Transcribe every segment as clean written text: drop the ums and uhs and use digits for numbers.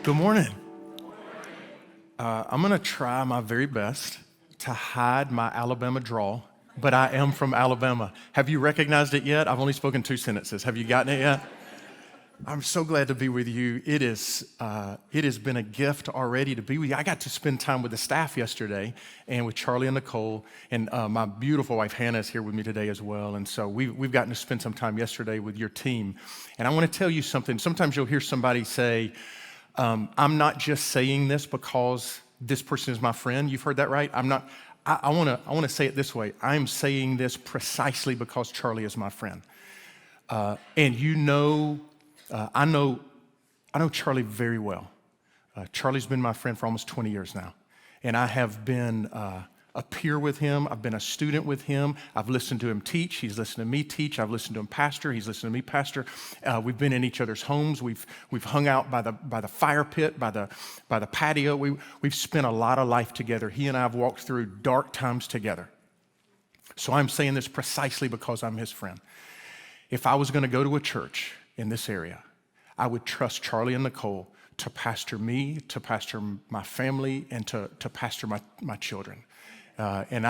Good morning. I'm going to try my very best to hide my Alabama drawl, but I am from Alabama. Have you recognized it yet? I've only spoken 2 sentences. Have you gotten it yet? I'm so glad to be with you. It has been a gift already to be with you. I got to spend time with the staff yesterday and with Charlie and Nicole, and my beautiful wife Hannah is here with me today as well. And so we've gotten to spend some time yesterday with your team. And I want to tell you something. Sometimes you'll hear somebody say, I'm not just saying this because this person is my friend. You've heard that, right? I want to say it this way. I'm saying this precisely because Charlie is my friend. And you know, I know Charlie very well. Charlie's been my friend for almost 20 years now. And I have been a peer with him. I've been a student with him. I've listened to him teach. He's listened to me teach. I've listened to him pastor. He's listened to me pastor. We've been in each other's homes. We've hung out by the fire pit, by the patio. We've spent a lot of life together. He and I have walked through dark times together. So I'm saying this precisely because I'm his friend. If I was going to go to a church in this area, I would trust Charlie and Nicole to pastor me, to pastor my family, and to pastor my children. And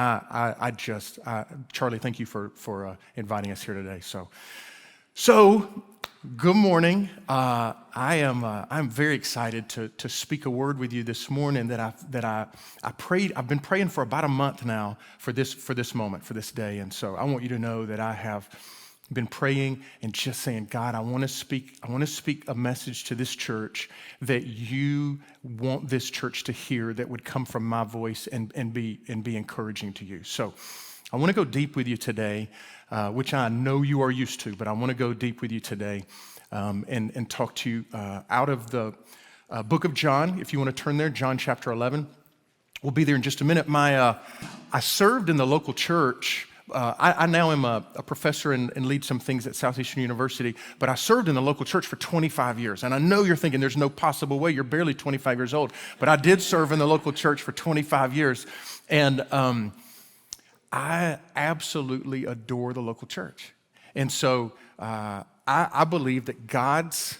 Charlie, thank you for inviting us here today. So good morning. I'm very excited to speak a word with you this morning that I've been praying for about a month now for this moment, for this day. And so I want you to know that I have been praying and just saying, God, I want to speak a message to this church that you want this church to hear, that would come from my voice and be encouraging to you. So I want to go deep with you today, which I know you are used to, but I want to go deep with you today and talk to you out of the book of John. If you want to turn there, John chapter 11. We'll be there in just a minute. I served in the local church. I now am a professor and lead some things at Southeastern University, but I served in the local church for 25 years. And I know you're thinking there's no possible way, you're barely 25 years old, but I did serve in the local church for 25 years. And I absolutely adore the local church. And so I believe that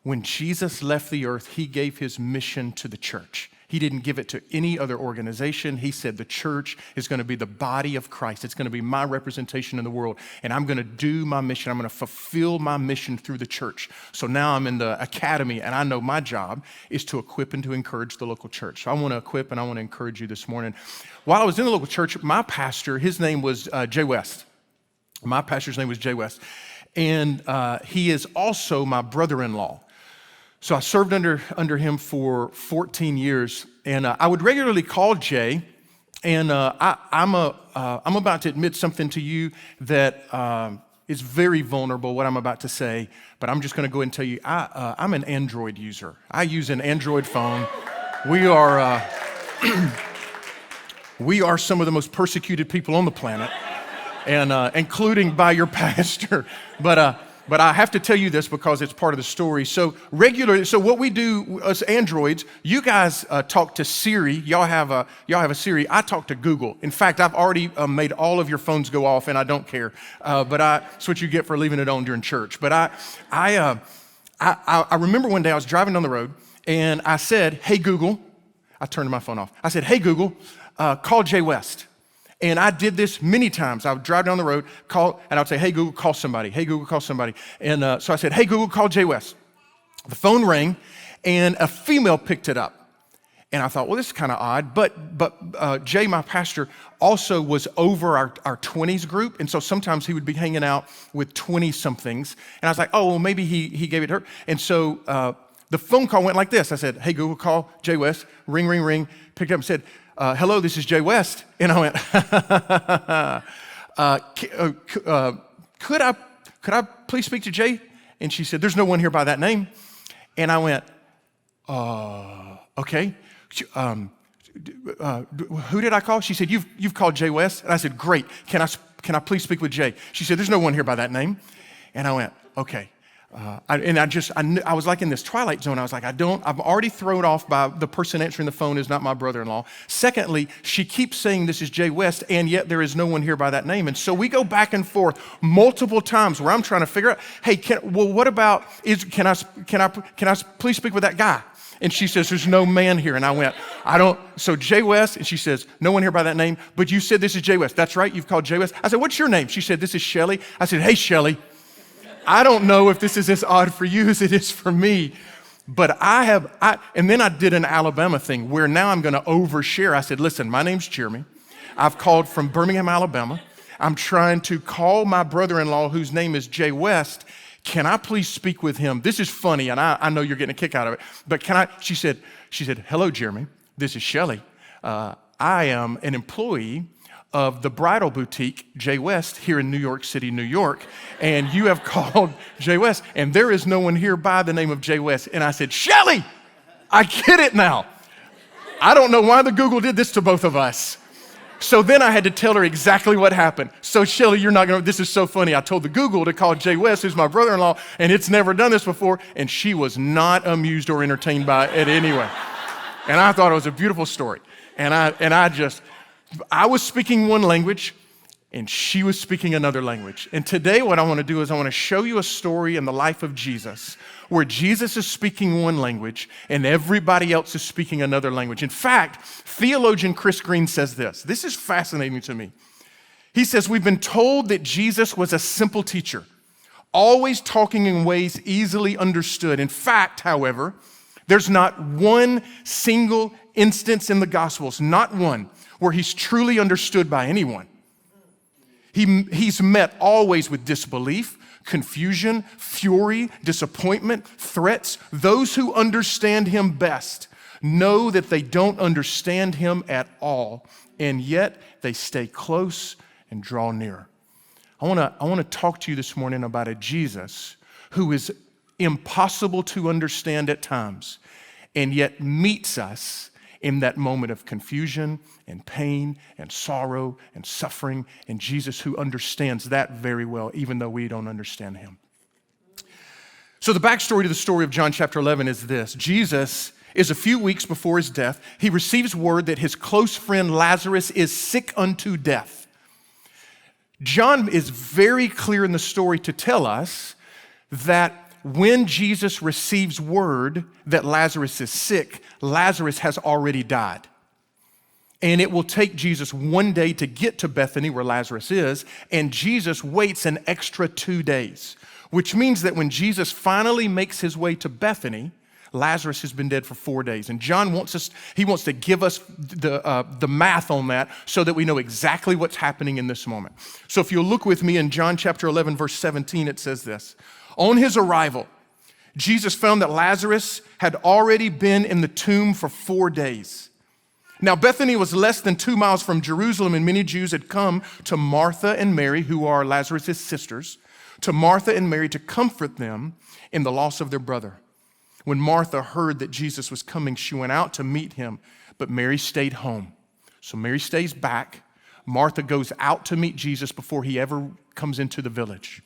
when Jesus left the earth, he gave his mission to the church. He didn't give it to any other organization. He said the church is going to be the body of Christ. It's going to be my representation in the world. And I'm going to do my mission. I'm going to fulfill my mission through the church. So now I'm in the academy, and I know my job is to equip and to encourage the local church. So I want to equip and I want to encourage you this morning. While I was in the local church, my pastor, his name was Jay West. My pastor's name was Jay West. And he is also my brother-in-law. So I served under him for 14 years, and I would regularly call Jay, and I'm about to admit something to you that is very vulnerable, what I'm about to say, but I'm just going to go ahead and tell you, I'm an Android user. I use an Android phone. We are some of the most persecuted people on the planet, and including by your pastor, But I have to tell you this because it's part of the story. So what we do as Androids, you guys talk to Siri. Y'all have a Siri. I talk to Google. In fact, I've already made all of your phones go off, and I don't care. But that's what you get for leaving it on during church. But I remember one day I was driving down the road, and I said, "Hey Google," I turned my phone off. I said, "Hey Google, call Jay West." And I did this many times. I would drive down the road, and I would say, "Hey, Google, call somebody. Hey, Google, call somebody." And so I said, "Hey, Google, call Jay West." The phone rang, and a female picked it up. And I thought, well, this is kind of odd. But Jay, my pastor, also was over our 20s group. And so sometimes he would be hanging out with 20-somethings. And I was like, oh, well, maybe he gave it to her. And so the phone call went like this. I said, "Hey, Google, call Jay West." Ring, ring, ring. Picked up and said, "Hello, this is Jay West." And I went, could I please speak to Jay? And she said, "There's no one here by that name." And I went, okay. Who did I call? She said, you've called Jay West. And I said, "Great. Can I please speak with Jay?" She said, "There's no one here by that name." And I went, okay. I was like in this twilight zone. I was like, I'm already thrown off by the person answering the phone is not my brother-in-law. Secondly, she keeps saying this is Jay West, and yet there is no one here by that name. And so we go back and forth multiple times where I'm trying to figure out, hey, can I please speak with that guy? And she says, there's no man here. And I went, so Jay West, and she says, no one here by that name, but you said this is Jay West. That's right, you've called Jay West. I said, what's your name? She said, this is Shelly. I said, hey, Shelly, I don't know if this is as odd for you as it is for me, but and then I did an Alabama thing where now I'm going to overshare. I said, listen, my name's Jeremy. I've called from Birmingham, Alabama. I'm trying to call my brother-in-law, whose name is Jay West. Can I please speak with him? This is funny, and I know you're getting a kick out of it, but can I? She said, hello, Jeremy. This is Shelly. I am an employee of the bridal boutique, Jay West, here in New York City, New York, and you have called Jay West, and there is no one here by the name of Jay West. And I said, Shelly, I get it now. I don't know why the Google did this to both of us. So then I had to tell her exactly what happened. So Shelly, this is so funny. I told the Google to call Jay West, who's my brother-in-law, and it's never done this before, and she was not amused or entertained by it anyway. And I thought it was a beautiful story. And I was speaking one language, and she was speaking another language. And today what I want to do is I want to show you a story in the life of Jesus where Jesus is speaking one language and everybody else is speaking another language. In fact, theologian Chris Green says this. This is fascinating to me. He says, we've been told that Jesus was a simple teacher, always talking in ways easily understood. In fact, however, there's not one single instance in the Gospels, not one, where he's truly understood by anyone. He's met always with disbelief, confusion, fury, disappointment, threats. Those who understand him best know that they don't understand him at all, and yet they stay close and draw near. I want to talk to you this morning about a Jesus who is impossible to understand at times, and yet meets us in that moment of confusion and pain and sorrow and suffering, and Jesus who understands that very well, even though we don't understand him. So the backstory to the story of John chapter 11 is this. Jesus is a few weeks before his death. He receives word that his close friend Lazarus is sick unto death. John is very clear in the story to tell us that when Jesus receives word that Lazarus is sick, Lazarus has already died. And it will take Jesus one day to get to Bethany, where Lazarus is, and Jesus waits an extra 2 days, which means that when Jesus finally makes his way to Bethany, Lazarus has been dead for 4 days. And John wants to give us the math on that so that we know exactly what's happening in this moment. So if you'll look with me in John chapter 11, verse 17, it says this. On his arrival, Jesus found that Lazarus had already been in the tomb for 4 days. Now, Bethany was less than 2 miles from Jerusalem, and many Jews had come to Martha and Mary, who are Lazarus' sisters, to Martha and Mary to comfort them in the loss of their brother. When Martha heard that Jesus was coming, she went out to meet him, but Mary stayed home. So Mary stays back. Martha goes out to meet Jesus before he ever comes into the village.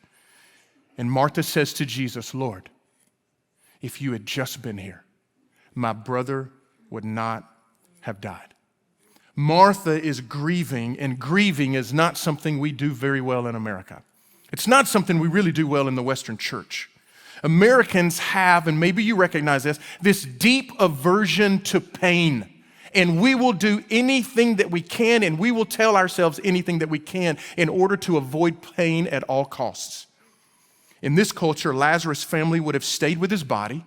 And Martha says to Jesus, Lord, if you had just been here, my brother would not have died. Martha is grieving, and grieving is not something we do very well in America. It's not something we really do well in the Western church. Americans have, and maybe you recognize this deep aversion to pain. And we will do anything that we can, and we will tell ourselves anything that we can in order to avoid pain at all costs. In this culture, Lazarus' family would have stayed with his body.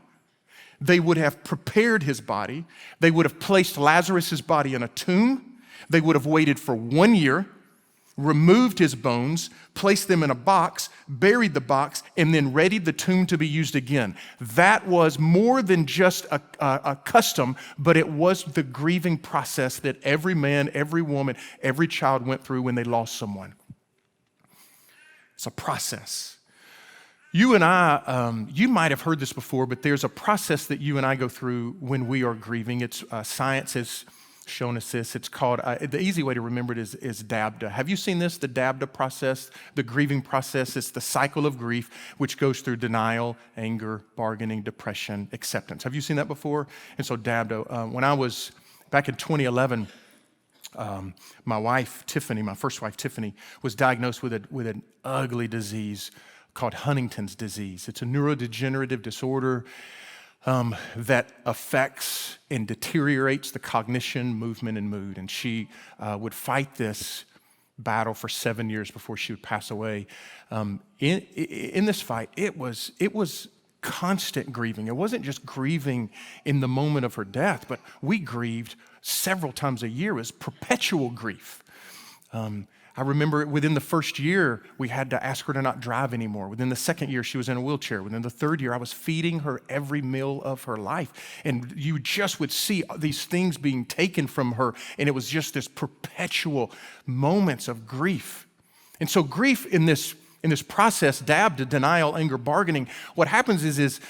They would have prepared his body. They would have placed Lazarus' body in a tomb. They would have waited for 1 year, removed his bones, placed them in a box, buried the box, and then readied the tomb to be used again. That was more than just a custom, but it was the grieving process that every man, every woman, every child went through when they lost someone. It's a process. You and I, you might have heard this before, but there's a process that you and I go through when we are grieving. It's science has shown us this. It's called, the easy way to remember it is DABDA. Have you seen this, the DABDA process, the grieving process? It's the cycle of grief, which goes through denial, anger, bargaining, depression, acceptance. Have you seen that before? And so DABDA, when I was back in 2011, my wife, Tiffany, my first wife, Tiffany, was diagnosed with an ugly disease called Huntington's disease. It's a neurodegenerative disorder. that affects and deteriorates the cognition, movement, and mood. And she would fight this battle for 7 years before she would pass away. In this fight, it was constant grieving. It wasn't just grieving in the moment of her death, but we grieved several times a year. It was perpetual grief. I remember within the first year, we had to ask her to not drive anymore. Within the second year, she was in a wheelchair. Within the third year, I was feeding her every meal of her life. And you just would see these things being taken from her, and it was just this perpetual moments of grief. And so grief in this process, DAB, denial, anger, bargaining, what happens is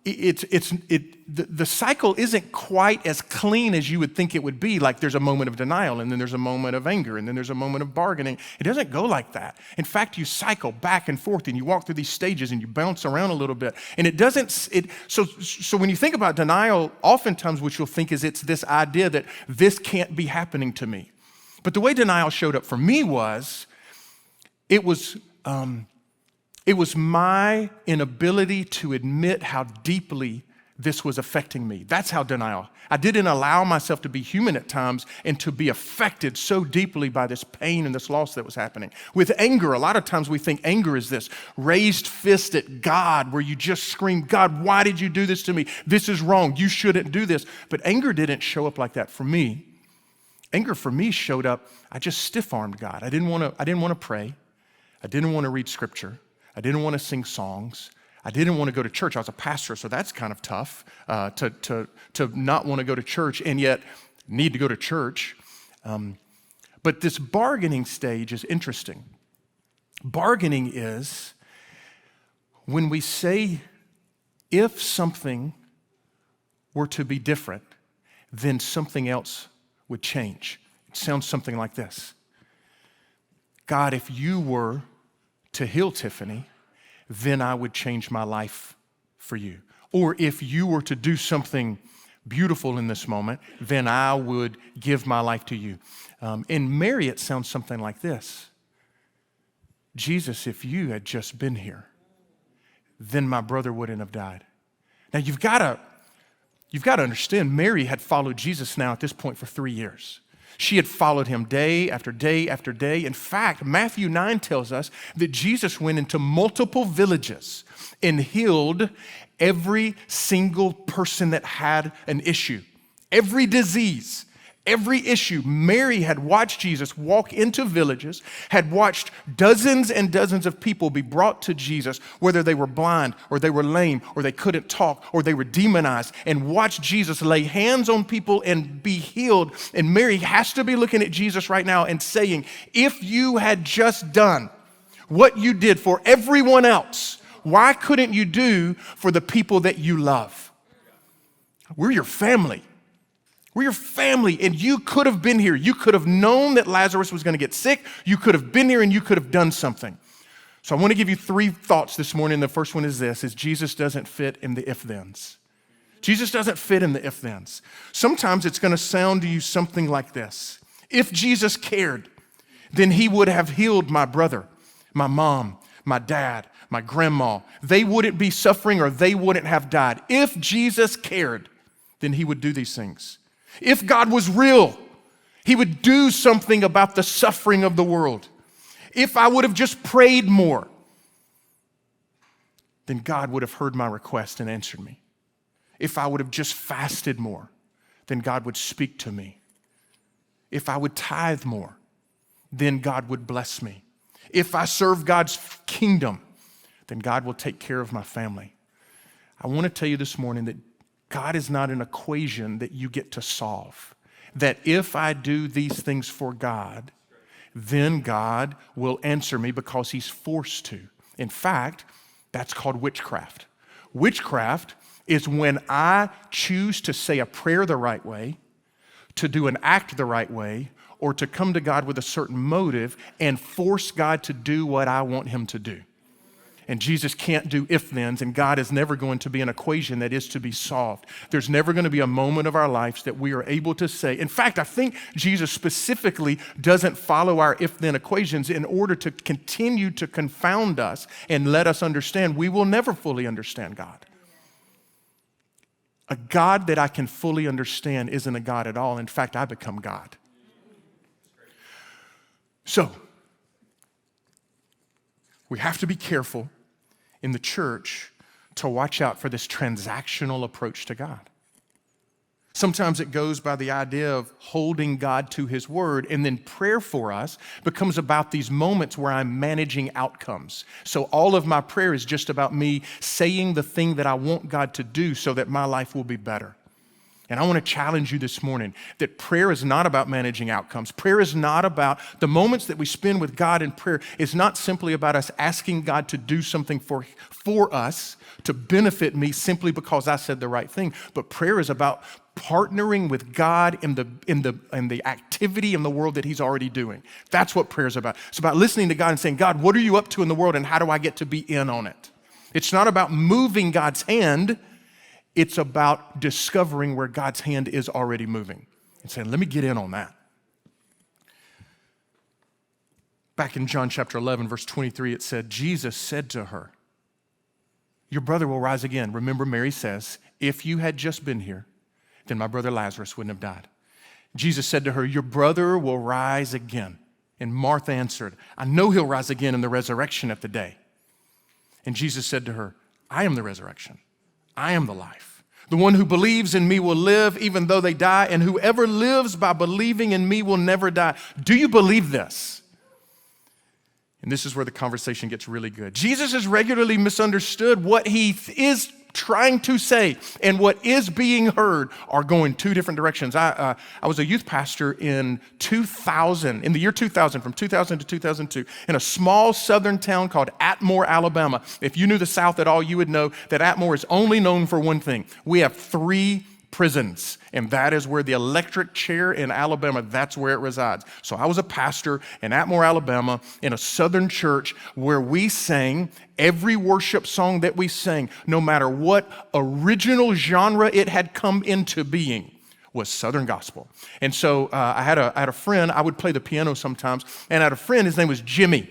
the cycle isn't quite as clean as you would think it would be. Like there's a moment of denial, and then there's a moment of anger, and then there's a moment of bargaining. It doesn't go like that. In fact, you cycle back and forth, and you walk through these stages, and you bounce around a little bit. And it doesn't. So when you think about denial, oftentimes what you'll think is it's this idea that this can't be happening to me. But the way denial showed up for me was, it was my inability to admit how deeply this was affecting me. That's how denial. I didn't allow myself to be human at times and to be affected so deeply by this pain and this loss that was happening. With anger, a lot of times we think anger is this raised fist at God where you just scream, God, why did you do this to me? This is wrong. You shouldn't do this. But anger didn't show up like that for me. Anger for me showed up, I just stiff-armed God. I didn't want to pray. I didn't want to read scripture. I didn't want to sing songs. I didn't want to go to church. I was a pastor, so that's kind of tough to not want to go to church and yet need to go to church. But this bargaining stage is interesting. Bargaining is when we say, if something were to be different, then something else would change. It sounds something like this. God, if you were to heal Tiffany, then I would change my life for you. Or if you were to do something beautiful in this moment, then I would give my life to you. In Mary, it sounds something like this. Jesus, if you had just been here, then my brother wouldn't have died. Now you've got to understand, Mary had followed Jesus now at this point for 3 years. She had followed him day after day after day. In fact, Matthew 9 tells us that Jesus went into multiple villages and healed every single person that had an issue, every disease, every issue. Mary had watched Jesus walk into villages, had watched dozens and dozens of people be brought to Jesus, whether they were blind or they were lame or they couldn't talk or they were demonized, and watched Jesus lay hands on people and be healed. And Mary has to be looking at Jesus right now and saying, if you had just done what you did for everyone else, why couldn't you do for the people that you love? We're your family. We're your family, and you could have been here. You could have known that Lazarus was going to get sick. You could have been here, and you could have done something. So I want to give you 3 thoughts this morning. The first one is this, is Jesus doesn't fit in the if-thens. Jesus doesn't fit in the if-thens. Sometimes it's going to sound to you something like this. If Jesus cared, then he would have healed my brother, my mom, my dad, my grandma. They wouldn't be suffering or they wouldn't have died. If Jesus cared, then he would do these things. If God was real, he would do something about the suffering of the world. If I would have just prayed more, then God would have heard my request and answered me. If I would have just fasted more, then God would speak to me. If I would tithe more, then God would bless me. If I serve God's kingdom, then God will take care of my family. I want to tell you this morning that God is not an equation that you get to solve. That if I do these things for God, then God will answer me because he's forced to. In fact, that's called witchcraft. Witchcraft is when I choose to say a prayer the right way, to do an act the right way, or to come to God with a certain motive and force God to do what I want him to do. And Jesus can't do if-thens, and God is never going to be an equation that is to be solved. There's never going to be a moment of our lives that we are able to say. In fact, I think Jesus specifically doesn't follow our if-then equations in order to continue to confound us and let us understand we will never fully understand God. A God that I can fully understand isn't a God at all. In fact, I become God. So, we have to be careful in the church to watch out for this transactional approach to God. Sometimes it goes by the idea of holding God to his word, and then prayer for us becomes about these moments where I'm managing outcomes. So all of my prayer is just about me saying the thing that I want God to do so that my life will be better. And I want to challenge you this morning that prayer is not about managing outcomes. Prayer is not about the moments that we spend with God in prayer. It's not simply about us asking God to do something for us to benefit me simply because I said the right thing. But prayer is about partnering with God in the activity in the world that he's already doing. That's what prayer is about. It's about listening to God and saying, God, what are you up to in the world and how do I get to be in on it? It's not about moving God's hand. It's about discovering where God's hand is already moving and saying, let me get in on that. Back in John chapter 11, verse 23, it said, Jesus said to her, your brother will rise again. Remember, Mary says, if you had just been here, then my brother Lazarus wouldn't have died. Jesus said to her, your brother will rise again. And Martha answered, I know he'll rise again in the resurrection of the day. And Jesus said to her, I am the resurrection. I am the life. The one who believes in me will live even though they die, and whoever lives by believing in me will never die. Do you believe this? And this is where the conversation gets really good. Jesus has regularly misunderstood what he is trying to say and what is being heard are going two different directions. I was a youth pastor in the year 2000, from 2000 to 2002, in a small southern town called Atmore, Alabama. If you knew the South at all, you would know that Atmore is only known for one thing. We have 3 prisons, and that is where the electric chair in Alabama, that's where it resides. So I was a pastor in Atmore, Alabama, in a southern church where we sang every worship song that we sang, no matter what original genre it had come into being, was Southern gospel. And so I had a friend, I would play the piano sometimes, and I had a friend, his name was Jimmy.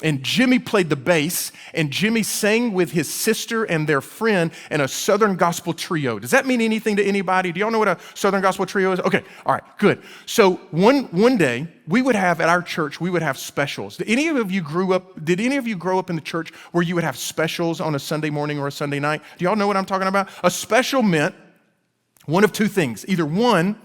And Jimmy played the bass, and Jimmy sang with his sister and their friend in a Southern gospel trio. Does that mean anything to anybody? Do y'all know what a Southern gospel trio is? Okay, all right, good. So one day, we would have, at our church, we would have specials. Did any of you grow up in the church where you would have specials on a Sunday morning or a Sunday night? Do y'all know what I'm talking about? A special meant one of two things. Either one,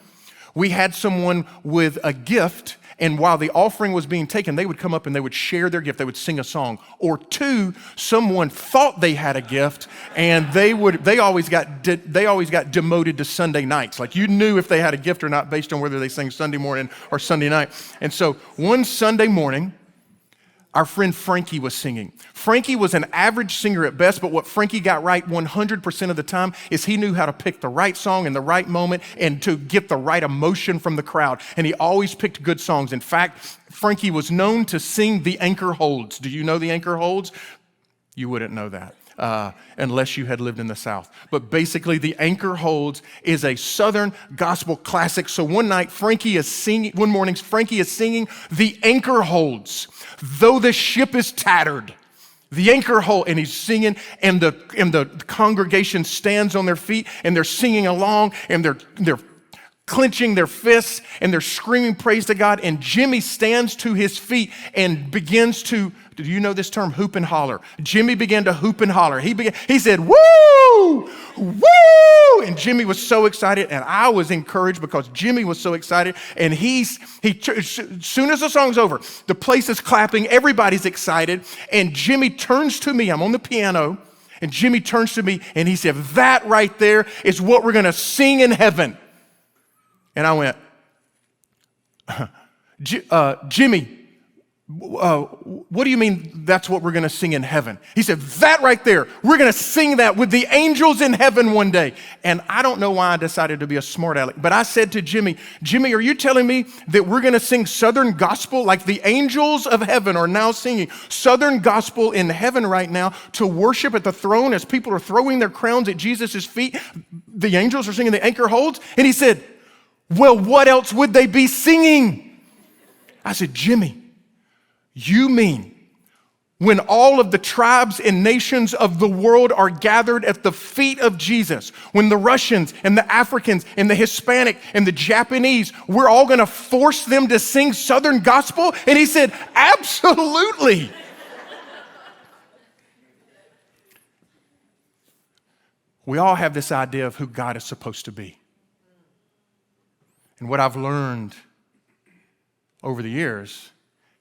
we had someone with a gift, and while the offering was being taken, they would come up and they would share their gift. They would sing a song. Or 2, someone thought they had a gift, and they always got demoted to Sunday nights. Like, you knew if they had a gift or not based on whether they sang Sunday morning or Sunday night. And so one Sunday morning, our friend Frankie was singing. Frankie was an average singer at best, but what Frankie got right 100% of the time is he knew how to pick the right song in the right moment and to get the right emotion from the crowd. And he always picked good songs. In fact, Frankie was known to sing The Anchor Holds. Do you know The Anchor Holds? You wouldn't know that unless you had lived in the South. But basically, The Anchor Holds is a Southern gospel classic. So one morning, Frankie is singing The Anchor Holds. Though the ship is tattered, the anchor hold, and he's singing, and the congregation stands on their feet, and they're singing along, and they're clenching their fists, and they're screaming praise to God. And Jimmy stands to his feet and begins to, do you know this term, hoop and holler? Jimmy began to hoop and holler. He said, woo, woo, and Jimmy was so excited, and I was encouraged because Jimmy was so excited. And as soon as the song's over, the place is clapping, everybody's excited, and Jimmy turns to me. I'm on the piano, and Jimmy turns to me, and he said, that right there is what we're going to sing in heaven. And I went, Jimmy, what do you mean that's what we're going to sing in heaven? He said, that right there, we're going to sing that with the angels in heaven one day. And I don't know why I decided to be a smart aleck, but I said to Jimmy, are you telling me that we're going to sing Southern gospel like the angels of heaven are now singing Southern gospel in heaven right now to worship at the throne as people are throwing their crowns at Jesus' feet? The angels are singing The Anchor Holds. And he said, well, what else would they be singing? I said, Jimmy, you mean when all of the tribes and nations of the world are gathered at the feet of Jesus, when the Russians and the Africans and the Hispanic and the Japanese, we're all going to force them to sing Southern gospel? And he said, absolutely. We all have this idea of who God is supposed to be. And what I've learned over the years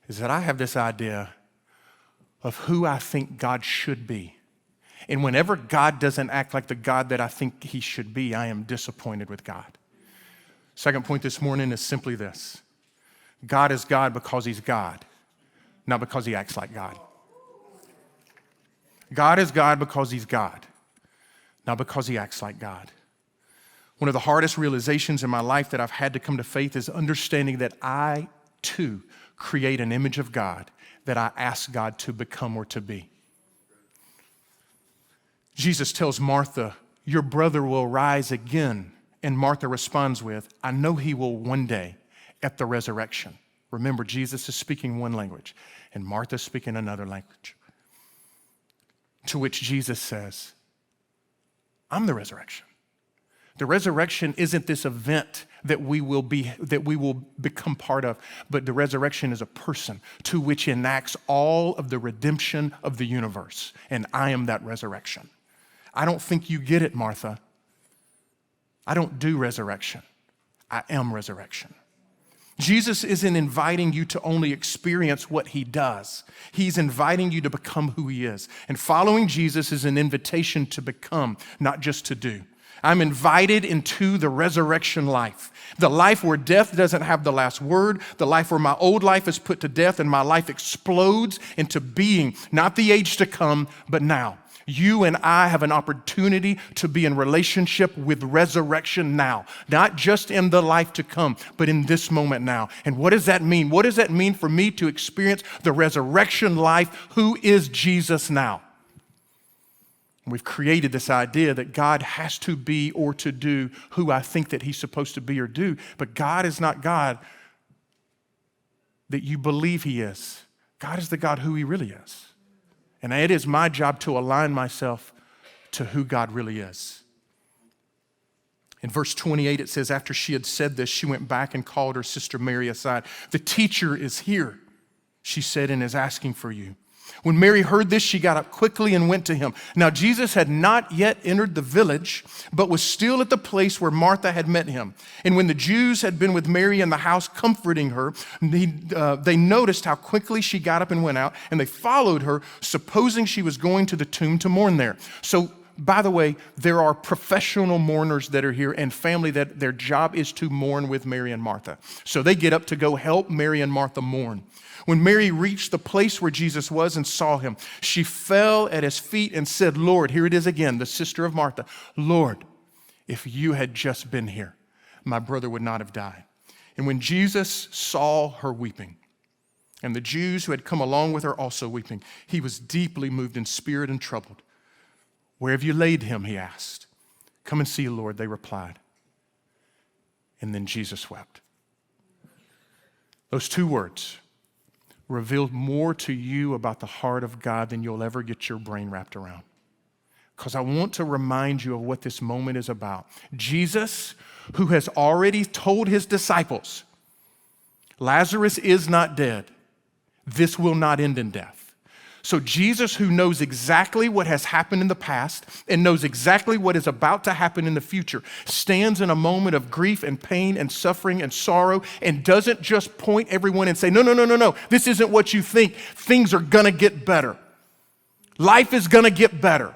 is that I have this idea of who I think God should be. And whenever God doesn't act like the God that I think he should be, I am disappointed with God. Second point this morning is simply this. God is God because he's God, not because he acts like God. God is God because he's God, not because he acts like God. One of the hardest realizations in my life that I've had to come to faith is understanding that I, too, create an image of God that I ask God to become or to be. Jesus tells Martha, your brother will rise again. And Martha responds with, I know he will one day at the resurrection. Remember, Jesus is speaking one language and Martha's speaking another language. To which Jesus says, I'm the resurrection. The resurrection isn't this event that we will become part of, but the resurrection is a person to which enacts all of the redemption of the universe. And I am that resurrection. I don't think you get it, Martha. I don't do resurrection. I am resurrection. Jesus isn't inviting you to only experience what he does. He's inviting you to become who he is. And following Jesus is an invitation to become, not just to do. I'm invited into the resurrection life, the life where death doesn't have the last word, the life where my old life is put to death and my life explodes into being, not the age to come, but now. You and I have an opportunity to be in relationship with resurrection now, not just in the life to come, but in this moment now. And what does that mean? What does that mean for me to experience the resurrection life? Who is Jesus now? We've created this idea that God has to be or to do who I think that he's supposed to be or do, but God is not God that you believe he is. God is the God who he really is. And it is my job to align myself to who God really is. In verse 28, it says, after she had said this, she went back and called her sister Mary aside. The teacher is here, she said, and is asking for you. When Mary heard this, she got up quickly and went to him. Now, Jesus had not yet entered the village, but was still at the place where Martha had met him. And when the Jews had been with Mary in the house comforting her, they noticed how quickly she got up and went out, and they followed her, supposing she was going to the tomb to mourn there. So, by the way, there are professional mourners that are here and family that their job is to mourn with Mary and Martha. So they get up to go help Mary and Martha mourn. When Mary reached the place where Jesus was and saw him, she fell at his feet and said, Lord, here it is again, the sister of Martha, Lord, if you had just been here, my brother would not have died. And when Jesus saw her weeping, and the Jews who had come along with her also weeping, he was deeply moved in spirit and troubled. Where have you laid him? He asked. Come and see, Lord, they replied. And then Jesus wept. Those two words revealed more to you about the heart of God than you'll ever get your brain wrapped around. Because I want to remind you of what this moment is about. Jesus, who has already told his disciples, Lazarus is not dead. This will not end in death. So Jesus, who knows exactly what has happened in the past and knows exactly what is about to happen in the future, stands in a moment of grief and pain and suffering and sorrow and doesn't just point everyone and say, no, this isn't what you think. Things are going to get better. Life is going to get better.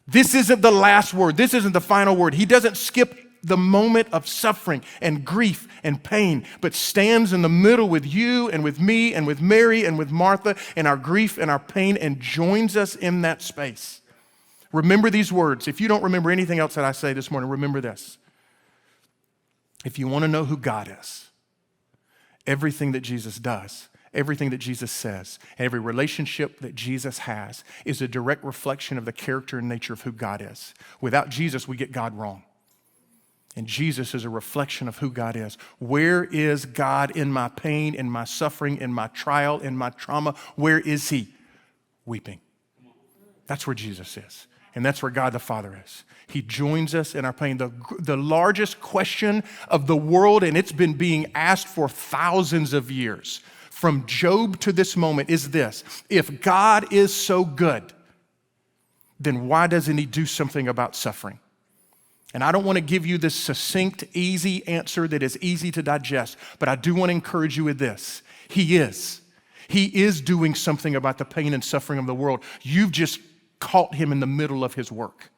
This isn't the last word. This isn't the final word. He doesn't skip the moment of suffering and grief and pain, but stands in the middle with you and with me and with Mary and with Martha in our grief and our pain and joins us in that space. Remember these words. If you don't remember anything else that I say this morning, remember this. If you want to know who God is, everything that Jesus does, everything that Jesus says, every relationship that Jesus has is a direct reflection of the character and nature of who God is. Without Jesus, we get God wrong. And Jesus is a reflection of who God is. Where is God in my pain, in my suffering, in my trial, in my trauma? Where is he? weeping. That's where Jesus is. And that's where God the Father is. He joins us in our pain. The largest question of the world, and it's been being asked for thousands of years, from Job to this moment, is this: if God is so good, then why doesn't he do something about suffering? And I don't want to give you this succinct, easy answer that is easy to digest, but I do want to encourage you with this. He is. He is doing something about the pain and suffering of the world. You've just caught him in the middle of his work.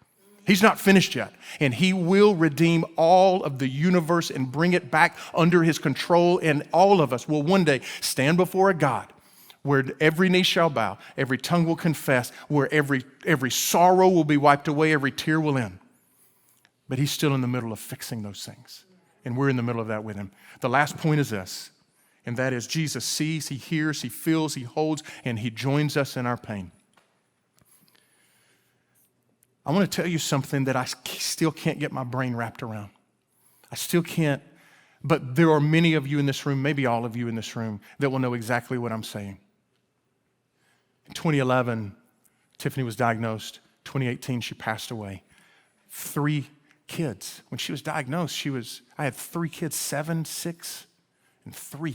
He's not finished yet, and he will redeem all of the universe and bring it back under his control, and all of us will one day stand before a God where every knee shall bow, every tongue will confess, where every sorrow will be wiped away, every tear will end. But he's still in the middle of fixing those things, and we're in the middle of that with him. The last point is this, and that is Jesus sees, he hears, he feels, he holds, and he joins us in our pain. I want to tell you something that I still can't get my brain wrapped around. I still can't, but there are many of you in this room, maybe all of you in this room, that will know exactly what I'm saying. In 2011, Tiffany was diagnosed. 2018, she passed away. 3 kids. When she was diagnosed, I had 3 kids, 7, 6, and 3.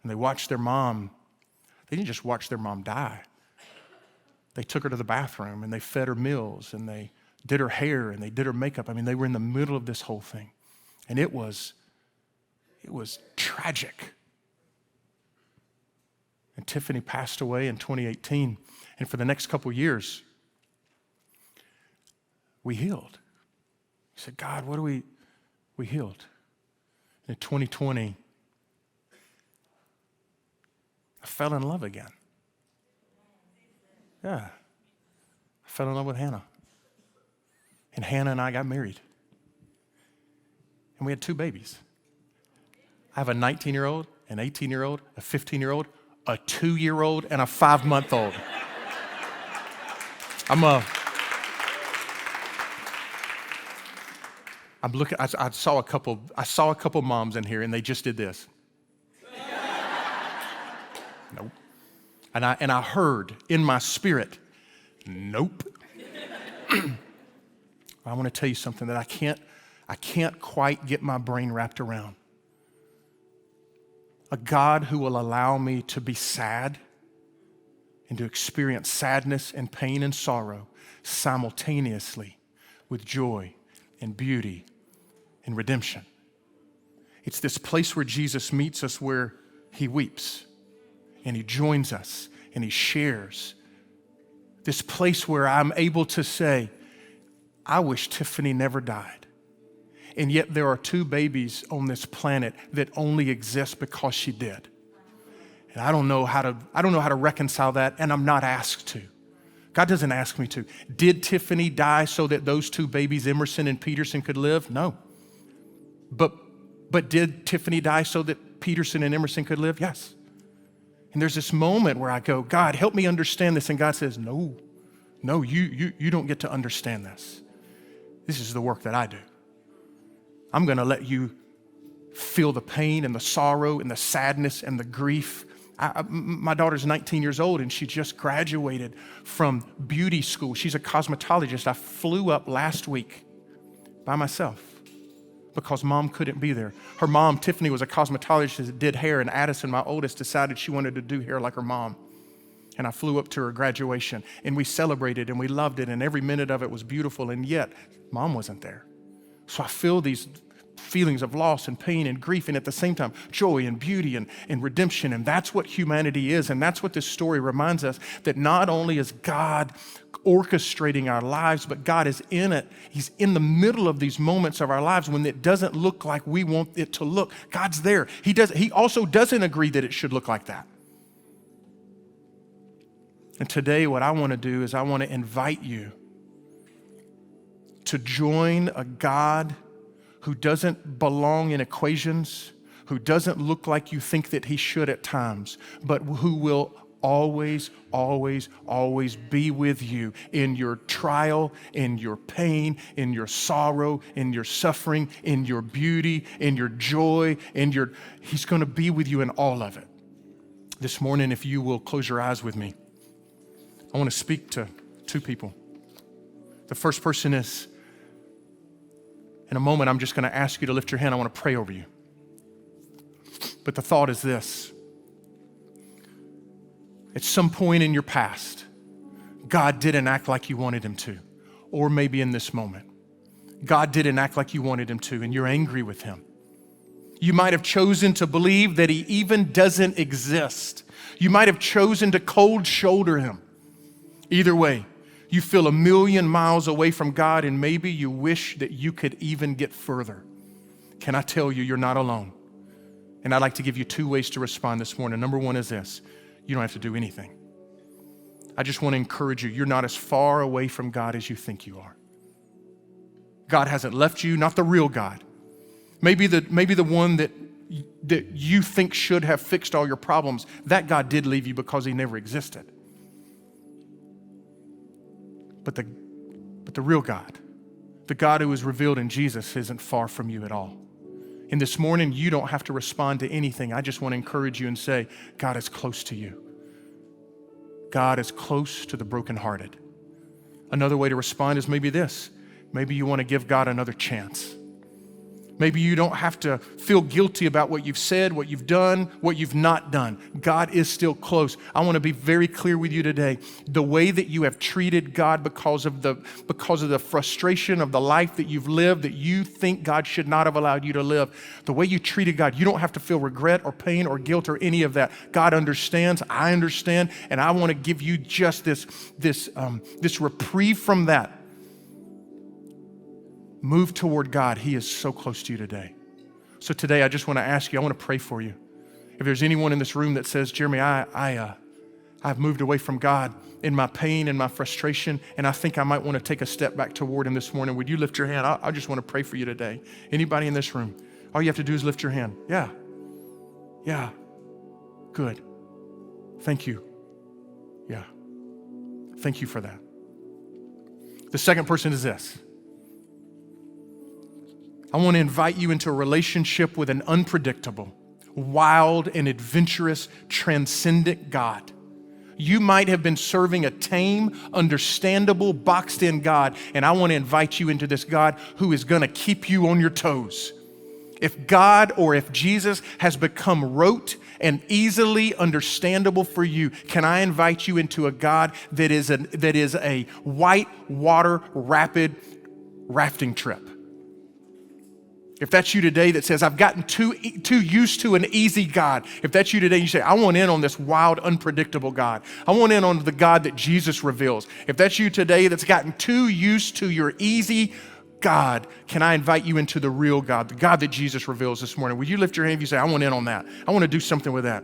And they watched their mom. They didn't just watch their mom die. They took her to the bathroom and they fed her meals and they did her hair and they did her makeup. I mean, they were in the middle of this whole thing. And it was tragic. And Tiffany passed away in 2018. And for the next couple of years, we healed. We said, God, what do we healed? In 2020, I fell in love again. Yeah. I fell in love with Hannah. And Hannah and I got married. And we had 2 babies. I have a 19-year-old, an 18-year-old, a 15-year-old, a 2-year-old, and a 5-month-old. I'm looking, I saw a couple moms in here and they just did this. Nope. And I heard in my spirit, nope. I want to tell you something that I can't quite get my brain wrapped around. A God who will allow me to be sad and to experience sadness and pain and sorrow simultaneously with joy and beauty and redemption. It's this place where Jesus meets us where he weeps and he joins us and he shares. This place where I'm able to say, I wish Tiffany never died. And yet there are 2 babies on this planet that only exist because she did. And I don't know how to reconcile that, and I'm not asked to. God doesn't ask me to. Did Tiffany die so that those 2 babies, Emerson and Peterson, could live? No. But did Tiffany die so that Peterson and Emerson could live? Yes. And there's this moment where I go, God, help me understand this. And God says, no, you don't get to understand this. This is the work that I do. I'm going to let you feel the pain and the sorrow and the sadness and the grief. My daughter's 19 years old and she just graduated from beauty school. She's a cosmetologist. I flew up last week by myself because mom couldn't be there. Her mom, Tiffany, was a cosmetologist that did hair, and Addison, my oldest, decided she wanted to do hair like her mom. And I flew up to her graduation, and we celebrated, and we loved it, and every minute of it was beautiful, and yet mom wasn't there. So I feel these feelings of loss and pain and grief, and at the same time, joy and beauty and redemption. And that's what humanity is, and that's what this story reminds us, that not only is God orchestrating our lives, but God is in it. He's in the middle of these moments of our lives when it doesn't look like we want it to look. God's there. He also doesn't agree that it should look like that. And today what I want to do is I want to invite you to join a God who doesn't belong in equations, who doesn't look like you think that he should at times, but who will always, always, always be with you in your trial, in your pain, in your sorrow, in your suffering, in your beauty, in your joy, he's going to be with you in all of it. This morning, if you will close your eyes with me, I want to speak to two people. The first person is, in a moment, I'm just going to ask you to lift your hand. I want to pray over you. But the thought is this. At some point in your past, God didn't act like you wanted him to. Or maybe in this moment, God didn't act like you wanted him to, and you're angry with him. You might have chosen to believe that he even doesn't exist. You might have chosen to cold shoulder him. Either way, you feel 1,000,000 miles away from God, and maybe you wish that you could even get further. Can I tell you, you're not alone. And I'd like to give you 2 ways to respond this morning. Number 1 is this. You don't have to do anything. I just want to encourage you. You're not as far away from God as you think you are. God hasn't left you, not the real God. Maybe the one that you think should have fixed all your problems. That God did leave you because he never existed. But the real God, the God who is revealed in Jesus, isn't far from you at all. And this morning, you don't have to respond to anything. I just want to encourage you and say, God is close to you. God is close to the brokenhearted. Another way to respond is maybe this. Maybe you want to give God another chance. Maybe you don't have to feel guilty about what you've said, what you've done, what you've not done. God is still close. I want to be very clear with you today. The way that you have treated God because of the frustration of the life that you've lived, that you think God should not have allowed you to live, the way you treated God, you don't have to feel regret or pain or guilt or any of that. God understands. I understand. And I want to give you just this reprieve from that. Move toward God. He is so close to you today. So today, I just want to ask you, I want to pray for you. If there's anyone in this room that says, Jeremy, I've moved away from God in my pain and my frustration, and I think I might want to take a step back toward him this morning, would you lift your hand? I just want to pray for you today. Anybody in this room? All you have to do is lift your hand. Yeah. Yeah. Good. Thank you. Yeah. Thank you for that. The second person is this. I want to invite you into a relationship with an unpredictable, wild, and adventurous, transcendent God. You might have been serving a tame, understandable, boxed-in God, and I want to invite you into this God who is going to keep you on your toes. If God or if Jesus has become rote and easily understandable for you, can I invite you into a God that is a white water rapid rafting trip? If that's you today that says, I've gotten too used to an easy God. If that's you today, you say, I want in on this wild, unpredictable God. I want in on the God that Jesus reveals. If that's you today that's gotten too used to your easy God, can I invite you into the real God, the God that Jesus reveals this morning? Will you lift your hand if you say, I want in on that? I want to do something with that.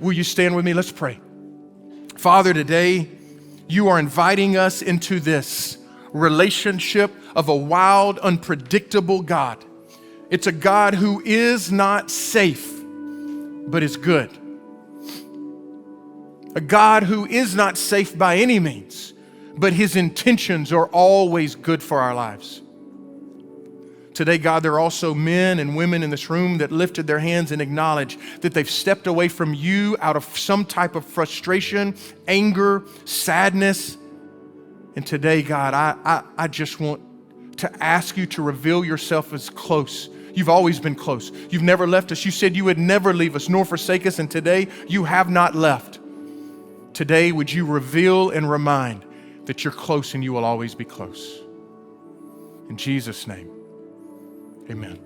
Will you stand with me? Let's pray. Father, today you are inviting us into this relationship of a wild, unpredictable God. It's a God who is not safe, but is good. A God who is not safe by any means, but his intentions are always good for our lives. Today, God, there are also men and women in this room that lifted their hands and acknowledged that they've stepped away from you out of some type of frustration, anger, sadness. And today, God, I just want to ask you to reveal yourself as close. You've always been close. You've never left us. You said you would never leave us nor forsake us, and today you have not left. Today, would you reveal and remind that you're close and you will always be close. In Jesus' name, amen.